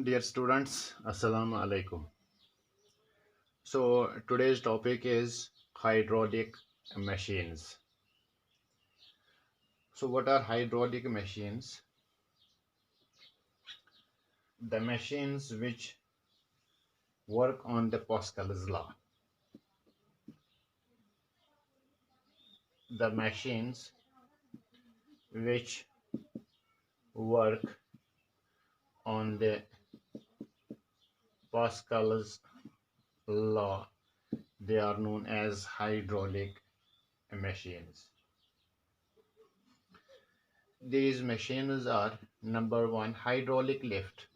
Dear students, Assalamu alaikum. So today's topic is hydraulic machines. So what are hydraulic machines? The machines which work on the Pascal's law. The machines which work on the Pascal's law, they are known as hydraulic machines. These machines are: number one, hydraulic lift.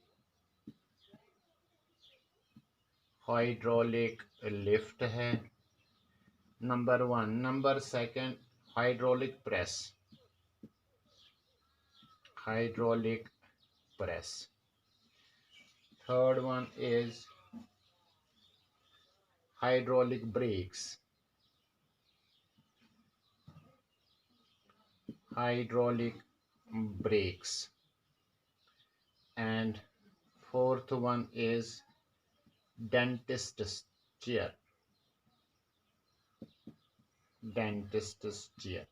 Hydraulic lift है number one. Number second, hydraulic press. Hydraulic press. Third one is hydraulic brakes. Hydraulic brakes. And fourth one is dentist's chair. Dentist's chair.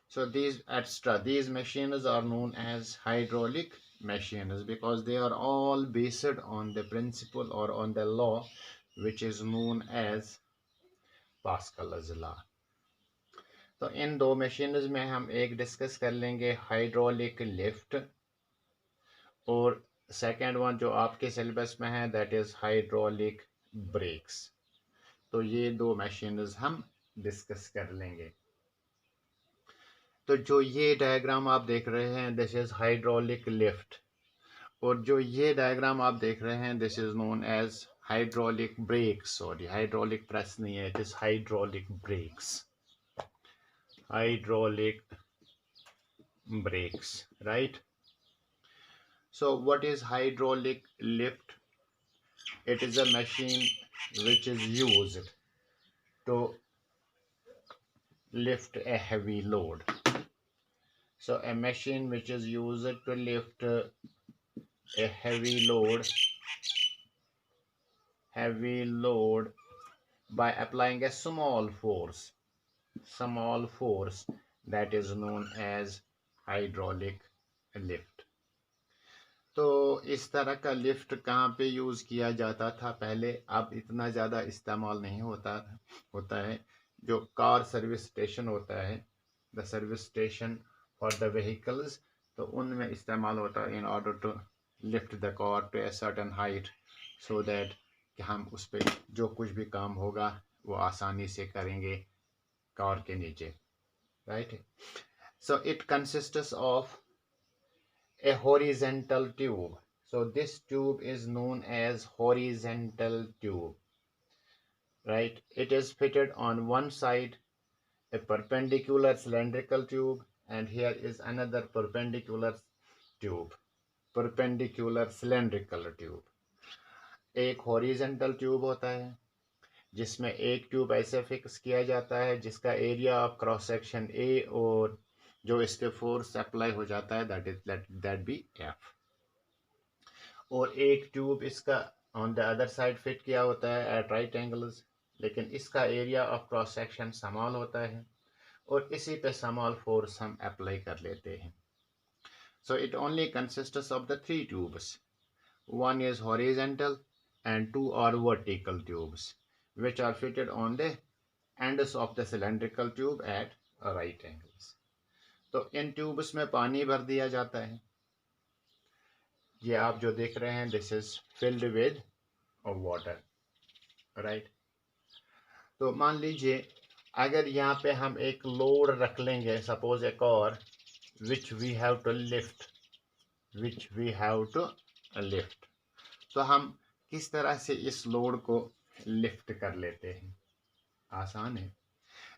So these machines are known as hydraulic machines because they are all based on the principle or on the law which is known as Pascal's law. तो इन दो machines में हम एक discuss कर लेंगे hydraulic lift, और second one जो आपके सिलेबस में है दैट इज हाइड्रोलिक ब्रेक्स. तो ये दो मशीन्स हम डिस्कस कर लेंगे. तो जो ये डायग्राम आप देख रहे हैं दिस इज हाइड्रोलिक लिफ्ट, और जो ये डायग्राम आप देख रहे हैं this is known as hydraulic brakes. Sorry, hydraulic press नहीं है, it is hydraulic brakes. Hydraulic brakes, right? So what is hydraulic lift? It is a machine which is used to lift a heavy load. So a machine which is used to lift a heavy load by applying a small force that is known as hydraulic lift. तो इस तरह का lift कहाँ पे use किया जाता था पहले, अब इतना ज़्यादा इस्तेमाल नहीं होता है. जो कार सर्विस स्टेशन होता है, the service station for the vehicles, तो उनमें इस्तेमाल होता है in order to lift the car to a certain height, so that कि हम उस पर जो कुछ भी काम होगा वो आसानी से करेंगे कार के नीचे, right? So it consists of a horizontal tube. So this tube is known as horizontal tube, right? It is fitted on one side a perpendicular cylindrical tube, and here is another perpendicular cylindrical tube. एक horizontal tube होता है जिसमें एक tube ऐसे fix किया जाता है जिसका एरिया ऑफ क्रॉस सेक्शन ए और जो इसके फोर्स अप्लाई हो जाता है दैट बी एफ, और एक ट्यूब इसका on the other side fit किया होता है एट राइट एंगल्स, लेकिन इसका area of cross section small होता है और इसी पे स्मॉल फोर्स हम अप्लाई कर लेते हैं. So it only consists of the three tubes. One is horizontal and two are vertical tubes which are fitted on the ends of the cylindrical tube at right angles. तो इन tubes में पानी भर दिया जाता है. ये आप जो देख रहे हैं this is filled with water, right? तो मान लीजिए अगर यहाँ पे हम एक लोड रख लेंगे, suppose a car which we have to lift, तो हम किस तरह से इस लोड को लिफ्ट कर लेते हैं? आसान है.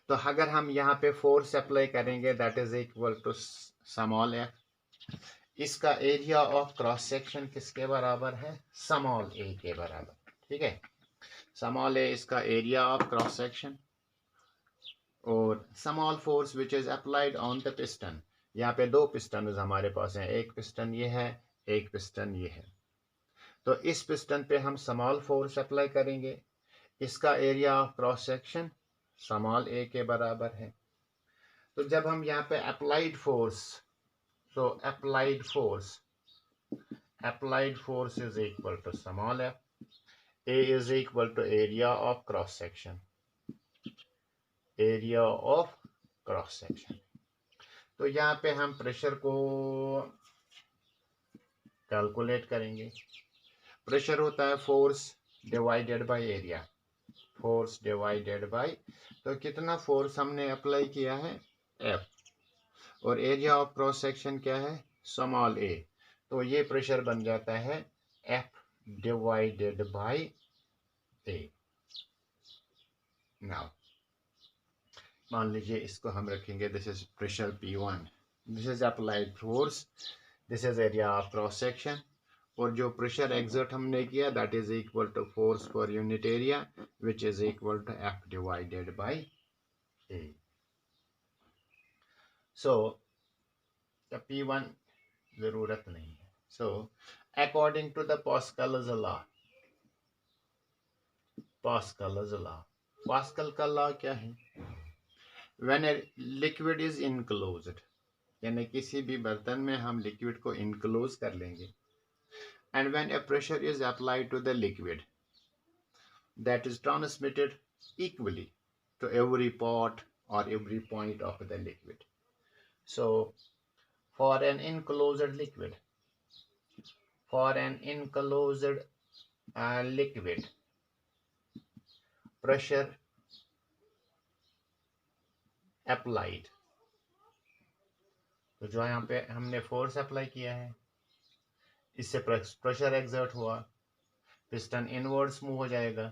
तो अगर हम यहाँ पे फोर्स अप्लाई करेंगे that is equal to small F. इसका एरिया ऑफ क्रॉस सेक्शन किसके बराबर है? स्मॉल ए के बराबर, ठीक है? स्मॉल ए इसका एरिया ऑफ क्रॉस सेक्शन, और small force which is applied on the piston. यहाँ पे दो पिस्टन हमारे पास हैं, एक पिस्टन ये है, एक पिस्टन ये है. तो इस पिस्टन पे हम स्मॉल फोर्स अप्लाई करेंगे, इसका area of cross section small A के बराबर है। तो जब हम यहाँ पे applied force, so applied force is equal to small f, A is equal to area of cross section, area of cross section। तो यहाँ पे हम प्रेशर को कैलकुलेट करेंगे। प्रेशर होता है force divided by area, force divided by, तो कितना फोर्स हमने अप्लाई किया है F, और एरिया ऑफ क्रॉस सेक्शन क्या है स्मॉल a, तो ये प्रेशर बन जाता है F divided by A। Now मान लीजिए इसको हम रखेंगे, this is pressure P1, this is applied force, this is area of cross section, और जो प्रेशर एग्जर्ट हमने किया that is equal to force per unit area which is equal to F divided by A। So P1 जरूरत नहीं है। So according to the Pascal's law, Pascal's law, Pascal का law क्या है, when a liquid is enclosed, यानी किसी भी बर्तन में हम लिक्विड को इनक्लोज कर लेंगे, and when a pressure is applied to the liquid that is transmitted equally to every part or every point of the liquid. So for an enclosed liquid, liquid, pressure applied, तो जो यहाँ पे हमने force apply किया है इससे pressure exert हुआ, piston inwards move हो जाएगा,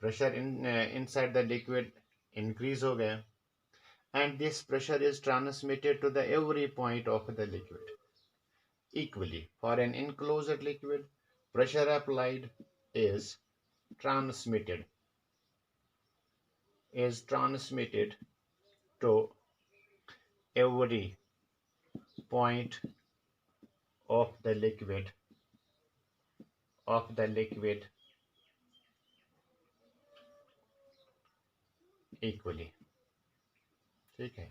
pressure inside the liquid increase हो गया, and this pressure is transmitted to the every point of the liquid equally. For an enclosed liquid, pressure applied is transmitted to every point of the liquid equally। ठीक है,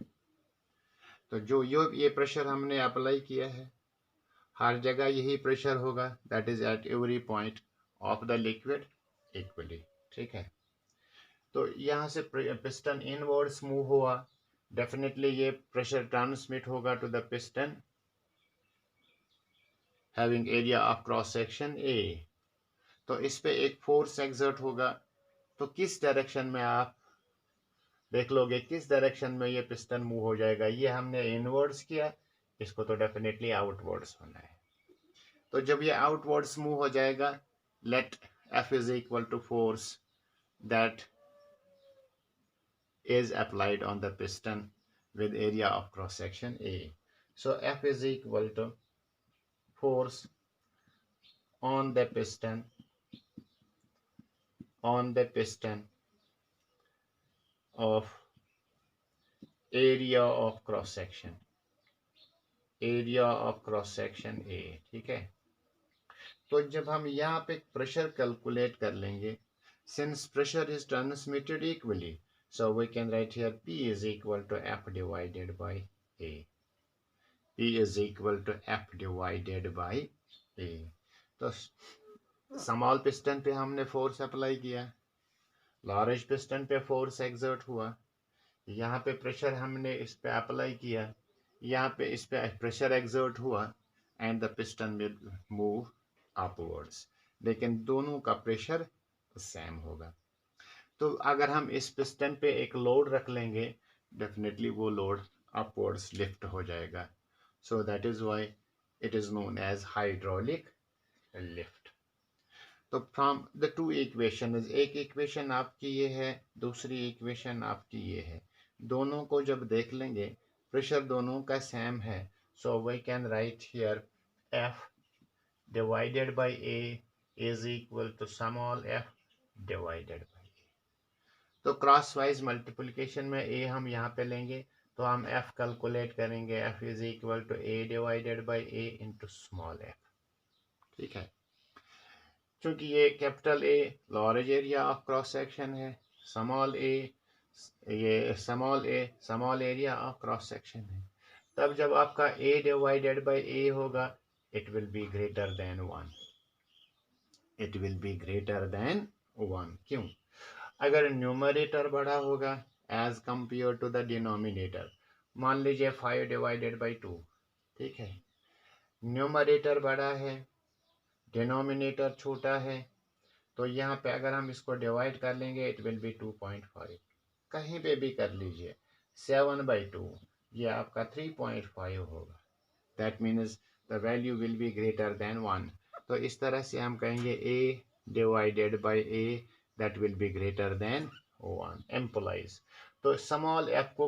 तो जो ये pressure हमने apply किया है हर जगह यही प्रेशर होगा, that is at every point of the liquid equally. ठीक है, तो यहाँ से पिस्टन इनवर्ड्स मूव हुआ, डेफिनेटली ये प्रेशर ट्रांसमिट होगा to the piston having area of cross section a, तो इस पे एक फोर्स एक्सर्ट होगा, तो किस डायरेक्शन में आप देख लोगे किस डायरेक्शन में ये पिस्टन मूव हो जाएगा, ये हमने इनवर्ड्स किया, इसको तो डेफिनेटली आउटवर्ड्स होना है, तो जब ये आउटवर्ड्स मूव हो जाएगा let F is equal to force that is applied on the piston with area of cross section A. So F is equal to force on the piston of area of cross section A। ठीक है, तो जब हम यहाँ पे pressure calculate कर लेंगे, since pressure is transmitted equally, so we can write here P is equal to F divided by A, P is equal to F divided by A। तो स्मॉल पिस्टन पे हमने फोर्स अप्लाई किया, large piston पे force exert हुआ, यहाँ पे pressure हमने इस पे अप्लाई किया, यहाँ पे इस पे प्रेशर एक्सर्ट हुआ and the piston will move upwards, लेकिन दोनों का प्रेशर सेम होगा। तो अगर हम इस पिस्टन पे एक लोड रख लेंगे डेफिनेटली वो लोड अपवर्ड्स लिफ्ट हो जाएगा, so that is why it is known as hydraulic lift. तो फ्रॉम द टू इक्वेशन, एक इक्वेशन आपकी ये है, दूसरी इक्वेशन आपकी ये है, दोनों को जब देख लेंगे प्रेशर दोनों का सेम है, so we can write here F divided by A is equal to small f divided by A। तो क्रॉस वाइज मल्टीप्लिकेशन में A हम यहाँ पे लेंगे तो हम F कैलकुलेट करेंगे, F is equal to A divided by A into small f। ठीक है, चूँकि ये capital A large area of cross section है, स्मॉल ए ये small area of cross section है, तब जब आपका ए डिवाइडेड बाय ए होगा it will be greater than 1, it will be greater than 1। क्यों? अगर न्यूमरेटर बड़ा होगा as compare to the denominator, मान लीजिए 5 डिवाइडेड बाई 2, ठीक है, न्यूमरेटर बड़ा है डिनोमिनेटर छोटा है, तो यहाँ पे अगर हम इसको डिवाइड कर लेंगे इट विल बी 2.5, कहीं पे भी कर लीजिए 7/2 ये आपका 3.5 होगा, that means the value will be greater than 1। तो इस तरह से हम कहेंगे a divided by a that will be greater than 1 implies. तो स्मॉल f को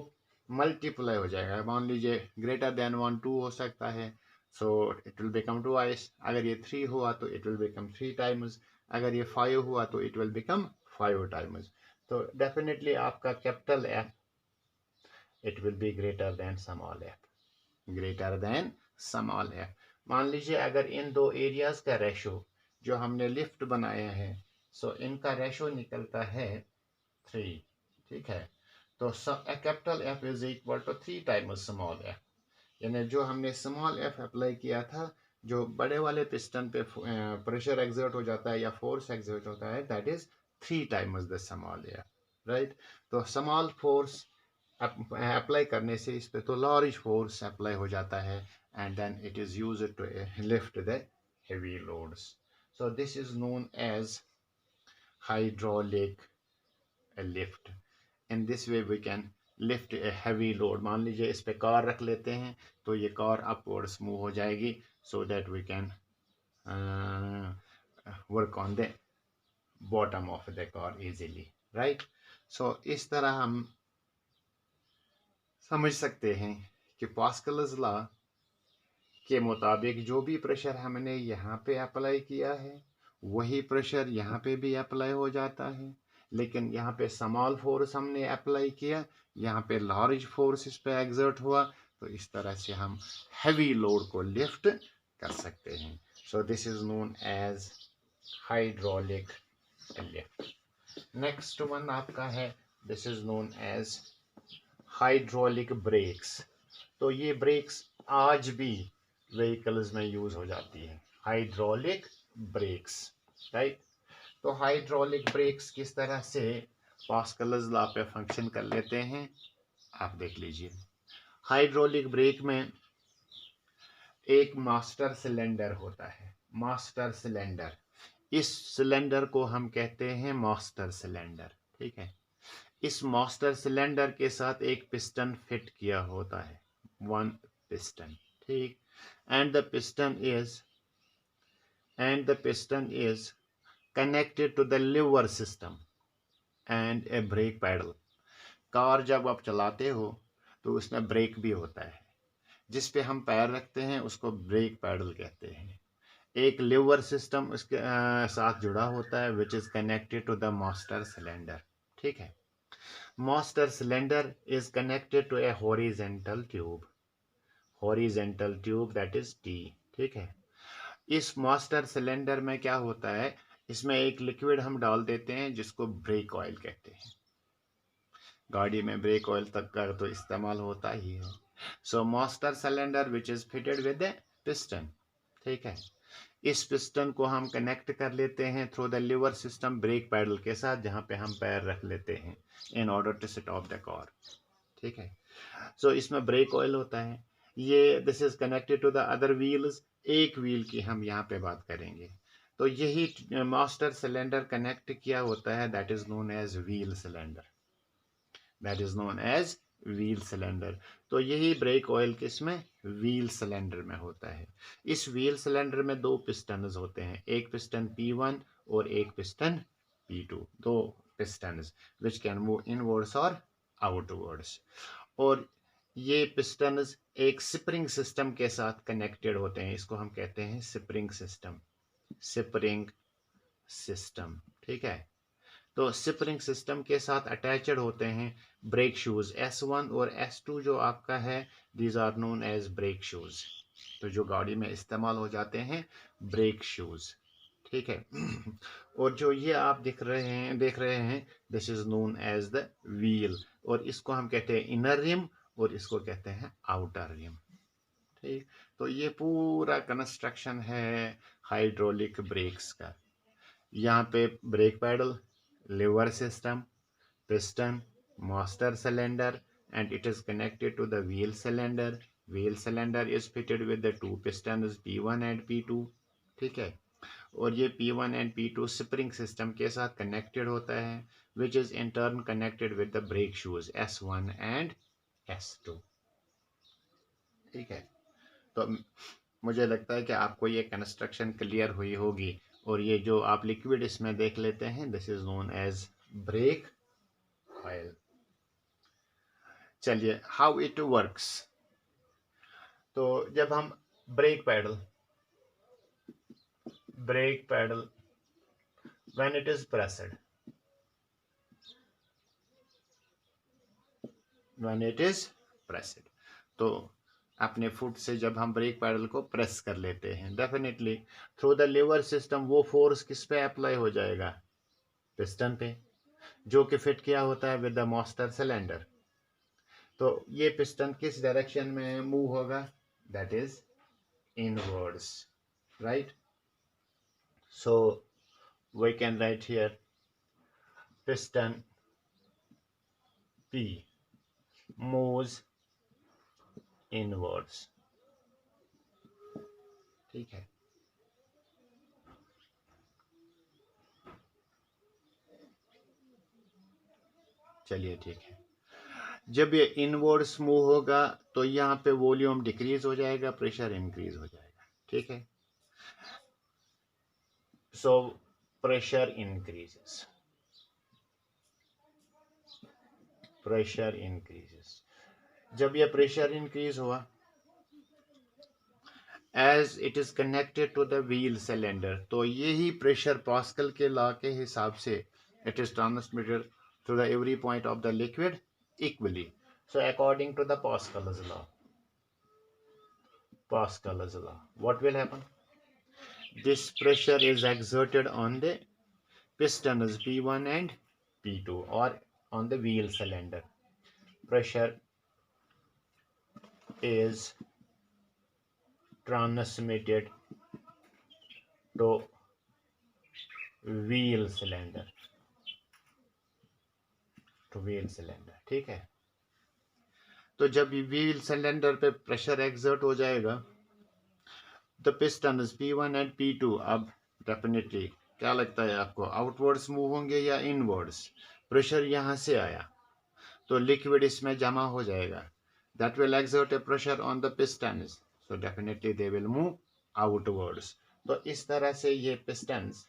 मल्टीप्लाई हो जाएगा, मान लीजिए ग्रेटर देन 1 2 हो सकता है, so it will become twice, अगर ये 3 हुआ तो इट विल बिकम 3 टाइम्स, अगर ये 5 हुआ तो इट विल बिकम 5 टाइम्स। तो डेफिनेटली आपका capital F it will be greater then small f, greater than small f। मान लीजिए अगर इन दो एरियाज का रेशो जो हमने लिफ्ट बनाया है, सो इनका रेशो निकलता है 3, ठीक है, तो capital F is equal to 3 times small f, यानी जो हमने स्मॉल f अप्लाई किया था, जो बड़े वाले पिस्टन पे प्रेशर एक्सर्ट हो जाता है या फोर्स एक्सर्ट होता है, that is 3 times the small f, right. तो स्मॉल फोर्स अप्लाई करने से इस पे तो लार्ज फोर्स अप्लाई हो जाता है, and then it is used to lift the heavy loads. So this is known as hydraulic lift. In this way we can lift a heavy load. मान लीजिए इस पे कार रख लेते हैं तो ये कार अपवर्ड्स मूव हो जाएगी, so that we can work on the bottom of the car easily, right. So इस तरह हम समझ सकते हैं कि पास्कल्स लॉ के मुताबिक जो भी प्रेशर हमने यहाँ पे अप्लाई किया है वही प्रेशर यहाँ पे भी अप्लाई हो जाता है, लेकिन यहाँ पे स्मॉल फोर्स हमने अप्लाई किया, यहाँ पे लार्ज फोर्स इस पे एक्सर्ट हुआ, तो इस तरह से हम हैवी लोड को लिफ्ट कर सकते हैं। So this is known as hydraulic lift. Next one आपका है, this is known as hydraulic brakes. तो ये ब्रेक्स आज भी व्हीकल्स में यूज हो जाती है, हाइड्रोलिक ब्रेक्स, राइट। तो हाइड्रोलिक ब्रेक्स किस तरह से पास्कल्स लॉ पे फंक्शन कर लेते हैं आप देख लीजिए। हाइड्रोलिक ब्रेक में एक मास्टर सिलेंडर होता है, मास्टर सिलेंडर, इस सिलेंडर को हम कहते हैं मास्टर सिलेंडर, ठीक है। इस मास्टर सिलेंडर के साथ एक पिस्टन फिट किया होता है, वन पिस्टन, ठीक, and the piston is connected to the lever system and a brake pedal। Car जब आप चलाते हो तो उसमें ब्रेक भी होता है, जिस पे हम पैर रखते हैं उसको ब्रेक पैडल कहते हैं। एक लीवर सिस्टम उसके साथ जुड़ा होता है which is connected to the master cylinder, ठीक है। Master cylinder is connected to a horizontal tube that is T, ठीक है। इस मास्टर सिलेंडर में क्या होता है, इसमें एक लिक्विड हम डाल देते हैं जिसको ब्रेक ऑयल कहते हैं। गाड़ी में ब्रेक ऑयल तक का तो इस्तेमाल होता ही है। So master cylinder which is fitted with a piston, ठीक है। इस पिस्टन को हम कनेक्ट कर लेते हैं through the lever system brake pedal के साथ, जहां पे हम पैर रख लेते हैं in order to stop the car, ठीक है। सो इसमें ब्रेक ऑयल होता है, ये this is connected to the other wheels, एक व्हील की हम यहाँ पे बात करेंगे। तो यही मास्टर सिलेंडर कनेक्ट किया होता है, that is known as wheel cylinder, that is known as wheel cylinder. तो यही ब्रेक ऑयल किसमें, व्हील सिलेंडर में होता है। इस व्हील सिलेंडर में दो पिस्टन्स होते हैं, एक पिस्टन P1 और एक पिस्टन P2, दो pistons which can move inwards और आउटवर्ड्स। और ये पिस्टन्स एक स्प्रिंग सिस्टम के साथ कनेक्टेड होते हैं, इसको हम कहते हैं स्प्रिंग सिस्टम, स्प्रिंग सिस्टम, ठीक है। तो स्प्रिंग सिस्टम के साथ अटैचड होते हैं ब्रेक शूज S1 और S2 जो आपका है, these are known as brake shoes, तो जो गाड़ी में इस्तेमाल हो जाते हैं ब्रेक शूज, ठीक है। और जो ये आप देख रहे हैं, this is known as the wheel, और इसको हम कहते हैं इनर रिम और इसको कहते हैं आउटर रिम। ठीक, तो ये पूरा कंस्ट्रक्शन है हाइड्रोलिक ब्रेक्स का। यहाँ पे brake pedal, lever system, piston, master cylinder, and it is connected to the wheel cylinder. Wheel cylinder is fitted with the two pistons P1 and P2। ठीक है, और ये P1 and P2 spring system के साथ connected होता है, which is in turn connected with the brake shoes S1 and S2। ठीक है, तो मुझे लगता है कि आपको ये कंस्ट्रक्शन क्लियर हुई होगी। और ये जो आप लिक्विड इसमें देख लेते हैं, this is known as brake oil. चलिए, हाउ इट वर्क्स। तो जब हम brake pedal when it is pressed, तो अपने फुट से जब हम ब्रेक पैडल को प्रेस कर लेते हैं, definitely through the lever system वो फोर्स किस पे अप्लाई हो जाएगा, पिस्टन पे, जो कि फिट किया होता है विद द मास्टर सिलेंडर। तो ये पिस्टन किस डायरेक्शन में मूव होगा, that is inwards, right. So we can write here piston P moves inwards। ठीक है, चलिए ठीक है। जब ये इनवर्ड्स मूव होगा तो यहाँ पे वॉल्यूम डिक्रीज हो जाएगा, प्रेशर इंक्रीज हो जाएगा। ठीक है, सो प्रेशर इंक्रीजेस, जब ये प्रेशर इंक्रीज हुआ, as it is connected to the wheel cylinder, तो यही प्रेशर पास्कल के लॉ के हिसाब से it is transmitted through the every point of the liquid equally. So according to the Pascal's law, what will happen? This pressure is exerted on the pistons P1 and P2 or on the wheel cylinder. Pressure is transmitted to wheel cylinder, ठीक है। तो जब wheel cylinder पे pressure exert हो जाएगा, the pistons P1 and P2 अब definitely क्या लगता है आपको, आउटवर्ड्स मूव होंगे या इनवर्ड्स। प्रेशर यहां से आया तो लिक्विड इसमें जमा हो जाएगा, that will exert A pressure on the pistons, so definitely they will move outwards. तो इस तरह से ये pistons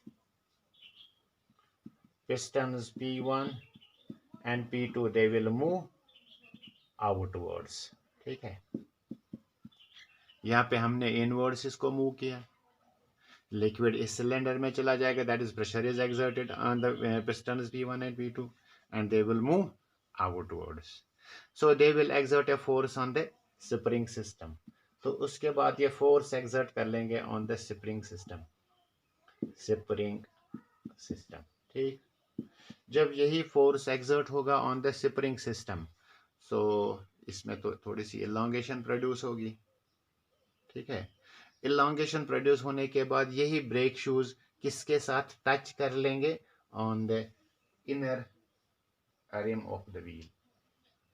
P1 and P2 they will move outwards। ठीक है, यहाँ पे हमने इनवर्ड्स इसको मूव किया, लिक्विड इस सिलेंडर में चला जाएगा, that is pressure is exerted on the pistons P1 and P2 and they will move outwards, so they will exert a force on the spring system। तो उसके बाद ये फोर्स एक्सर्ट कर लेंगे ऑन द स्प्रिंग सिस्टम। ठीक, जब यही force exert होगा ऑन द स्प्रिंग सिस्टम, सो इसमें तो थोड़ी सी इलॉन्गेशन प्रोड्यूस होगी। ठीक है, इलॉन्गेशन प्रोड्यूस होने के बाद यही ब्रेक शूज किसके साथ टच कर लेंगे, on the inner rim of the wheel.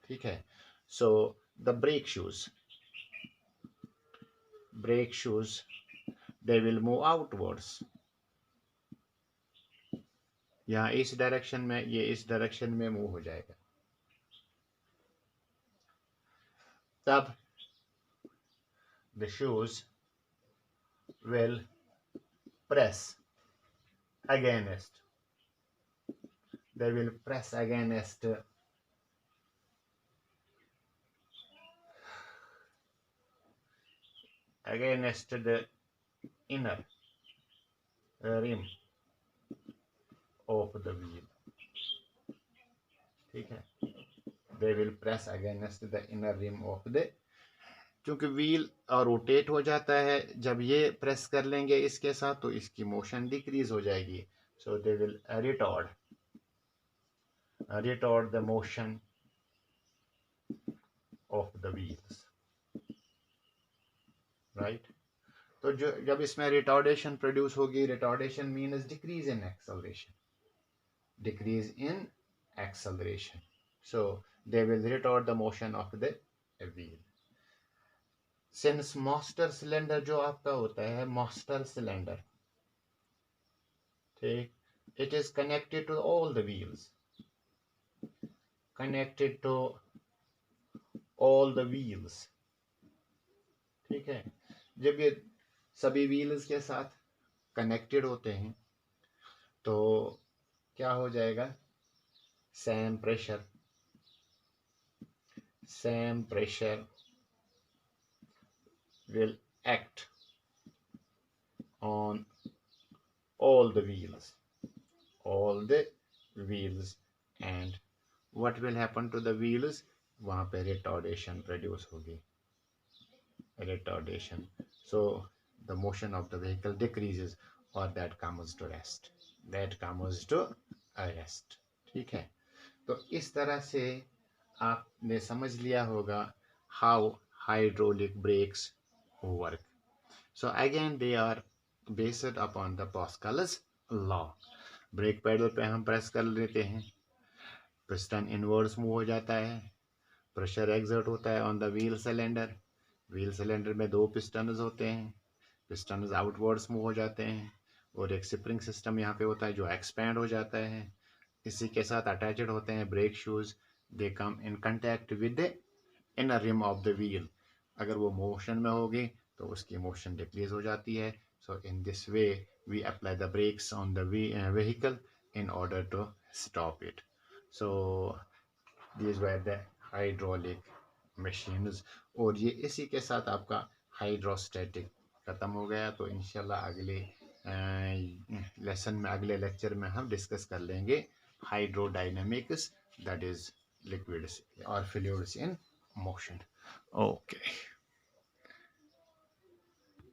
ठीक है, so the brake shoes they will move outwards। यहाँ इस डायरेक्शन में, ये इस डायरेक्शन में मूव हो जाएगा। तब the shoes will press against the inner rim of the wheel। ठीक है, they will press against the inner rim of the क्योंकि व्हील रोटेट हो जाता है, जब ये प्रेस कर लेंगे इसके साथ तो इसकी मोशन डिक्रीज हो जाएगी. So they will retard the motion of the wheels, right? तो जो जब इसमें रिटार्डेशन प्रोड्यूस होगी, retardation means decrease in acceleration, so they will retard the motion of the wheel. Since master cylinder जो आपका होता है, मास्टर सिलेंडर, ठीक, it is connected to all the wheels, connected to all the wheels, ठीक है. जब ये सभी व्हील्स के साथ कनेक्टेड होते हैं तो क्या हो जाएगा, same pressure will act on all the wheels, and what will happen to the wheels, वहाँ पे रिटार्डेशन प्रोड्यूस होगी, so the motion of the vehicle decreases or that comes to rest, ठीक है. तो इस तरह से आपने समझ लिया होगा how hydraulic brakes work. So again they are based upon the Pascal's law. Brake pedal पे हम प्रेस कर लेते हैं, पिस्टन इनवर्ड्स मूव हो जाता है, प्रेशर एक्सर्ट होता है ऑन द व्हील सिलेंडर में दो पिस्टन्स होते हैं, पिस्टन्स आउटवर्ड्स मूव हो जाते हैं और एक स्प्रिंग सिस्टम यहाँ पे होता है जो एक्सपैंड हो जाता है. इसी के साथ अटैचड होते हैं brake shoes, they come in contact with the inner rim of the wheel. अगर वो मोशन में होगी तो उसकी मोशन डिक्रीज हो जाती है. So in this way we apply the brakes on the vehicle in order to stop it. So these were the hydraulic machines. और ये इसी के साथ आपका हाइड्रोस्टैटिक ख़त्म हो गया. तो इंशाल्लाह अगले लेसन में, अगले लेक्चर में हम डिस्कस कर लेंगे हाइड्रोडायनेमिक्स, दैट इज लिक्विड्स और फ्लूइड्स इन मोशन. ओके.